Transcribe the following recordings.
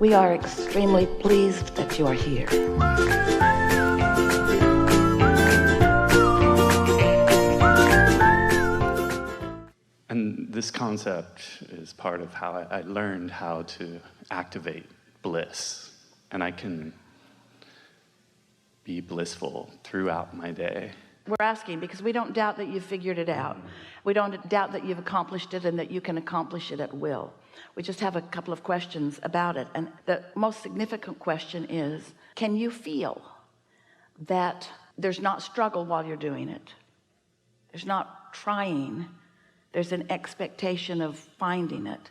We are extremely pleased that you are here. And this concept is part of how I learned how to activate bliss. And I can be blissful throughout my day. We're asking because we don't doubt that you've figured it out. We don't doubt that you've accomplished it and that you can accomplish it at will. We just have a couple of questions about it. And the most significant question is, can you feel that there's not struggle while you're doing it? There's not trying. There's an expectation of finding it.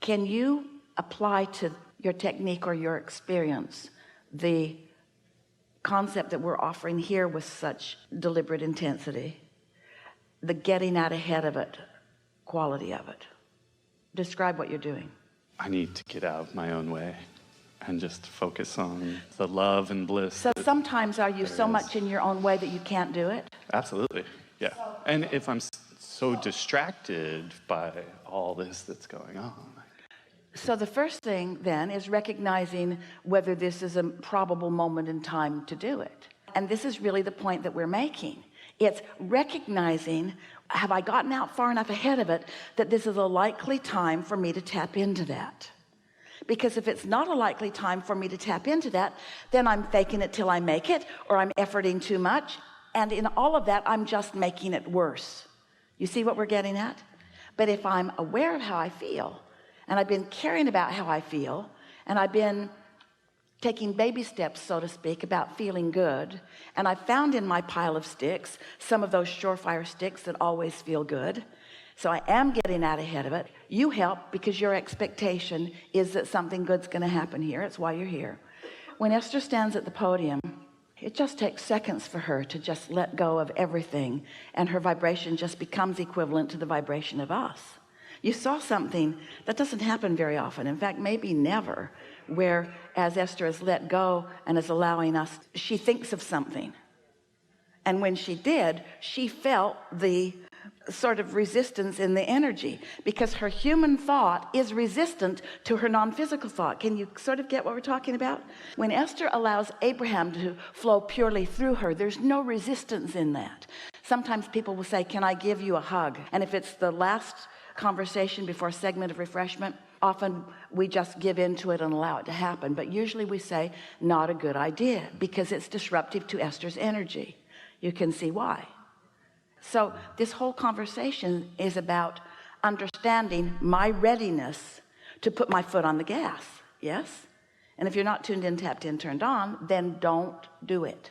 Can you apply to your technique or your experience the concept that we're offering here with such deliberate intensity, the getting out ahead of it quality of it? Describe what you're doing. I need to get out of my own way and just focus on the love and bliss. So sometimes are you so much in your own way that you can't do it? Absolutely, yeah. And if I'm so distracted by all this that's going on. So the first thing then is recognizing whether this is a probable moment in time to do it. And this is really the point that we're making. It's recognizing, have I gotten out far enough ahead of it that this is a likely time for me to tap into that? Because if it's not a likely time for me to tap into that, then I'm faking it till I make it, or I'm efforting too much. And in all of that, I'm just making it worse. You see what we're getting at? But if I'm aware of how I feel, and I've been caring about how I feel, and I've been taking baby steps, so to speak, about feeling good, and I found in my pile of sticks some of those surefire sticks that always feel good, so I am getting out ahead of it. You help because your expectation is that something good's going to happen here. It's why you're here. When Esther stands at the podium, it just takes seconds for her to just let go of everything, and her vibration just becomes equivalent to the vibration of us. You saw something that doesn't happen very often, in fact maybe never, where as Esther is let go and is allowing us, she thinks of something, and when she did, she felt the sort of resistance in the energy, because her human thought is resistant to her non-physical thought. Can you sort of get what we're talking about? When Esther allows Abraham to flow purely through her, there's no resistance in that. Sometimes people will say, can I give you a hug? And if it's the last conversation before a segment of refreshment, often we just give into it and allow it to happen. But usually we say, not a good idea, because it's disruptive to Esther's energy. You can see why. So this whole conversation is about understanding my readiness to put my foot on the gas. Yes? And if you're not tuned in, tapped in, turned on, then don't do it.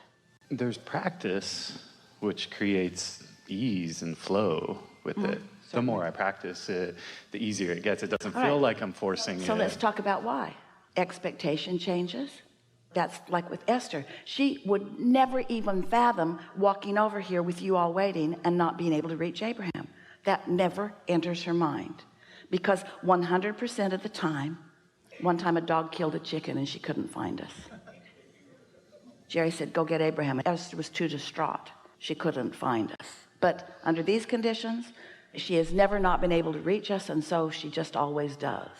There's practice which creates ease and flow with it. The more I practice it, the easier it gets. It doesn't feel like I'm forcing it. So let's talk about why. Expectation changes. That's like with Esther. She would never even fathom walking over here with you all waiting and not being able to reach Abraham. That never enters her mind, because 100% of the time, one time a dog killed a chicken and she couldn't find us. Jerry said, go get Abraham. Esther was too distraught. She couldn't find us. But under these conditions, she has never not been able to reach us, and so she just always does.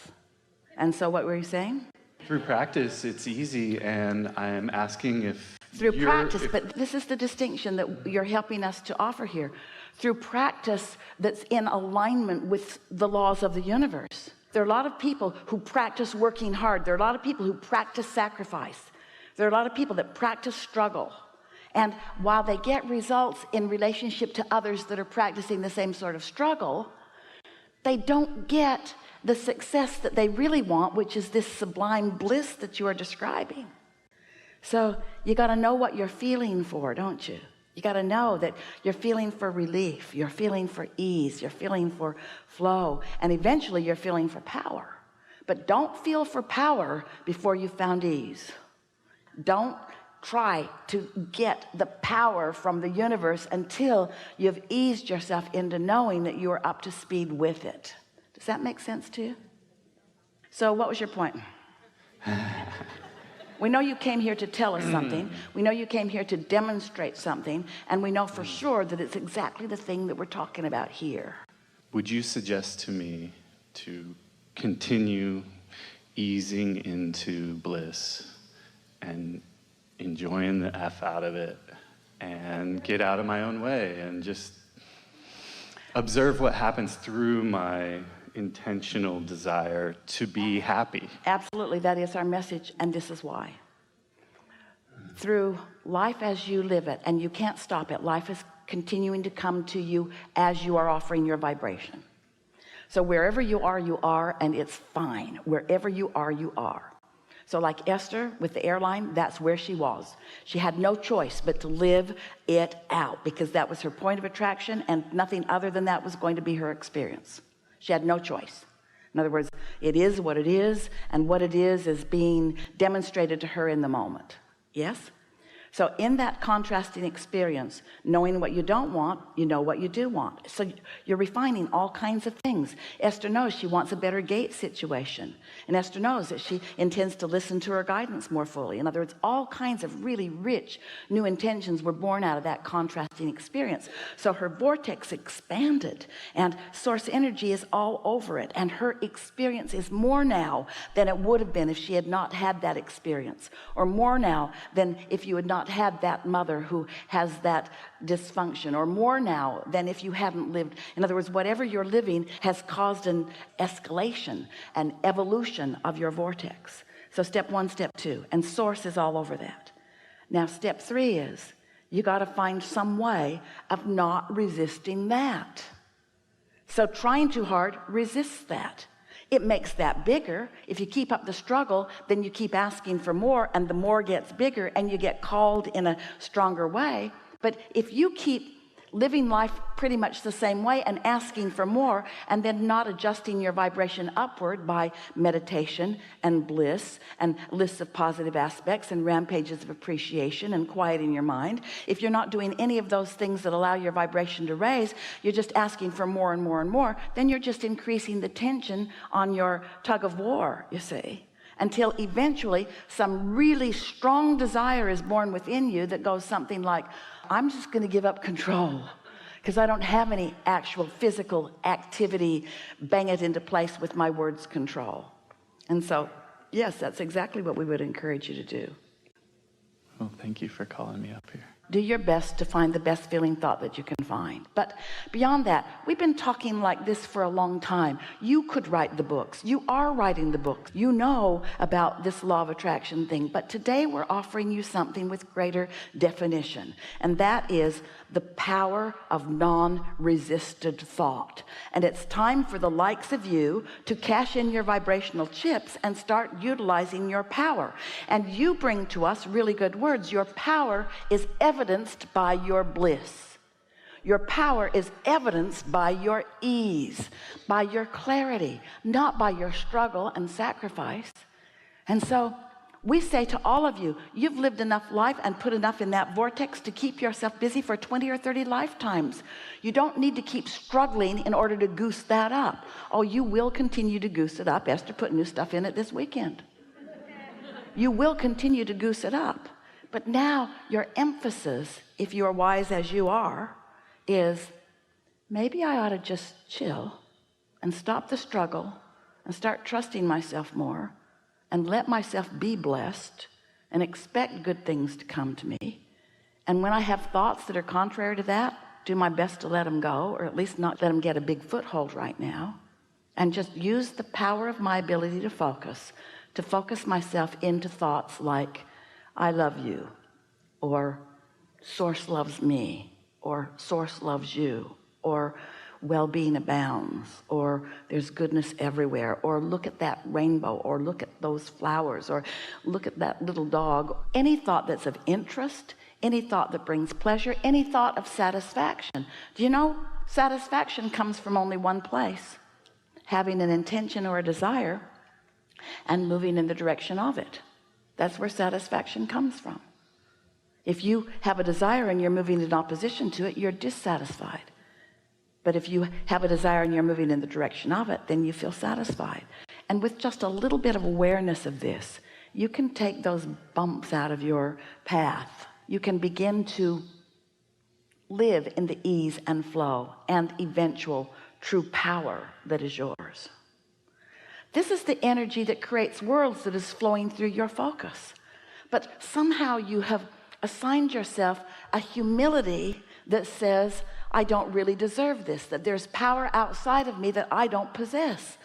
And so what were you saying? Through practice, it's easy, and I'm asking if through practice, but this is the distinction that you're helping us to offer here. Through practice that's in alignment with the laws of the universe. There are a lot of people who practice working hard. There are a lot of people who practice sacrifice. There are a lot of people that practice struggle. And while they get results in relationship to others that are practicing the same sort of struggle, they don't get the success that they really want, which is this sublime bliss that you are describing. So you got to know what you're feeling for, don't you? You got to know that you're feeling for relief, you're feeling for ease, you're feeling for flow, and eventually you're feeling for power. But don't feel for power before you've found ease. Don't try to get the power from the universe until you've eased yourself into knowing that you are up to speed with it. Does that make sense to you? So what was your point? We know you came here to tell us something. We know you came here to demonstrate something, and we know for sure that it's exactly the thing that we're talking about here. Would you suggest to me to continue easing into bliss and enjoying the F out of it and get out of my own way and just observe what happens through my intentional desire to be happy. Absolutely, that is our message, and this is why. Through life as you live it, and you can't stop it, life is continuing to come to you as you are offering your vibration. So wherever you are, and it's fine. Wherever you are. So like Esther with the airline, that's where she was. She had no choice but to live it out, because that was her point of attraction, and nothing other than that was going to be her experience. She had no choice. In other words, it is what it is, and what it is being demonstrated to her in the moment. Yes? So in that contrasting experience, knowing what you don't want, you know what you do want. So you're refining all kinds of things. Esther knows she wants a better gate situation. And Esther knows that she intends to listen to her guidance more fully. In other words, all kinds of really rich new intentions were born out of that contrasting experience. So her vortex expanded, and source energy is all over it. And her experience is more now than it would have been if she had not had that experience, or more now than if you had not had that mother who has that dysfunction, or more now than if you hadn't lived. In other words, whatever you're living has caused an escalation, an evolution of your vortex. So step 1, step 2, and source is all over that. Now step 3 is you got to find some way of not resisting that. So trying too hard resists that. It makes that bigger. If you keep up the struggle, then you keep asking for more, and the more gets bigger, and you get called in a stronger way. But if you keep living life pretty much the same way and asking for more, and then not adjusting your vibration upward by meditation and bliss and lists of positive aspects and rampages of appreciation and quieting your mind, if you're not doing any of those things that allow your vibration to raise, you're just asking for more and more and more, then you're just increasing the tension on your tug of war, you see, until eventually some really strong desire is born within you that goes something like, I'm just going to give up control because I don't have any actual physical activity. Bang it into place with my words control. And so, yes, that's exactly what we would encourage you to do. Well, thank you for calling me up here. Do your best to find the best feeling thought that you can find. But beyond that, we've been talking like this for a long time. You could write the books. You are writing the books. You know about this law of attraction thing. But today we're offering you something with greater definition. And that is the power of non-resisted thought. And it's time for the likes of you to cash in your vibrational chips and start utilizing your power. And you bring to us really good words. Your power is evidenced by your bliss. Your power is evidenced by your ease, by your clarity, not by your struggle and sacrifice. And so we say to all of you, you've lived enough life and put enough in that vortex to keep yourself busy for 20 or 30 lifetimes. You don't need to keep struggling in order to goose that up. Oh, you will continue to goose it up. Esther put new stuff in it this weekend. You will continue to goose it up. But now your emphasis, if you're wise as you are, is maybe I ought to just chill and stop the struggle and start trusting myself more and let myself be blessed and expect good things to come to me. And when I have thoughts that are contrary to that, do my best to let them go, or at least not let them get a big foothold right now, and just use the power of my ability to focus myself into thoughts like, I love you, or source loves me, or source loves you, or well-being abounds, or there's goodness everywhere, or look at that rainbow, or look at those flowers, or look at that little dog. Any thought that's of interest, any thought that brings pleasure, any thought of satisfaction. Do you know satisfaction comes from only one place? Having an intention or a desire and moving in the direction of it. That's where satisfaction comes from. If you have a desire and you're moving in opposition to it, you're dissatisfied. But if you have a desire and you're moving in the direction of it, then you feel satisfied. And with just a little bit of awareness of this, you can take those bumps out of your path. You can begin to live in the ease and flow and eventual true power that is yours. This is the energy that creates worlds that is flowing through your focus. But somehow you have assigned yourself a humility that says, I don't really deserve this, that there's power outside of me that I don't possess.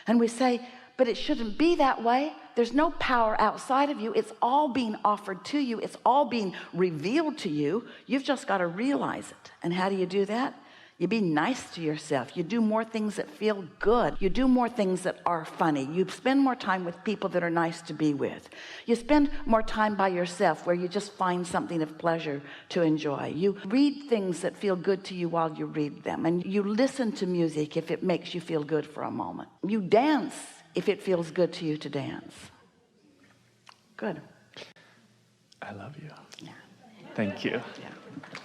And we say, but it shouldn't be that way. There's no power outside of you. It's all being offered to you. It's all being revealed to you. You've just got to realize it. And how do you do that? You be nice to yourself. You do more things that feel good. You do more things that are funny. You spend more time with people that are nice to be with. You spend more time by yourself where you just find something of pleasure to enjoy. You read things that feel good to you while you read them. And you listen to music if it makes you feel good for a moment. You dance if it feels good to you to dance. Good. I love you. Yeah. Thank you. Yeah.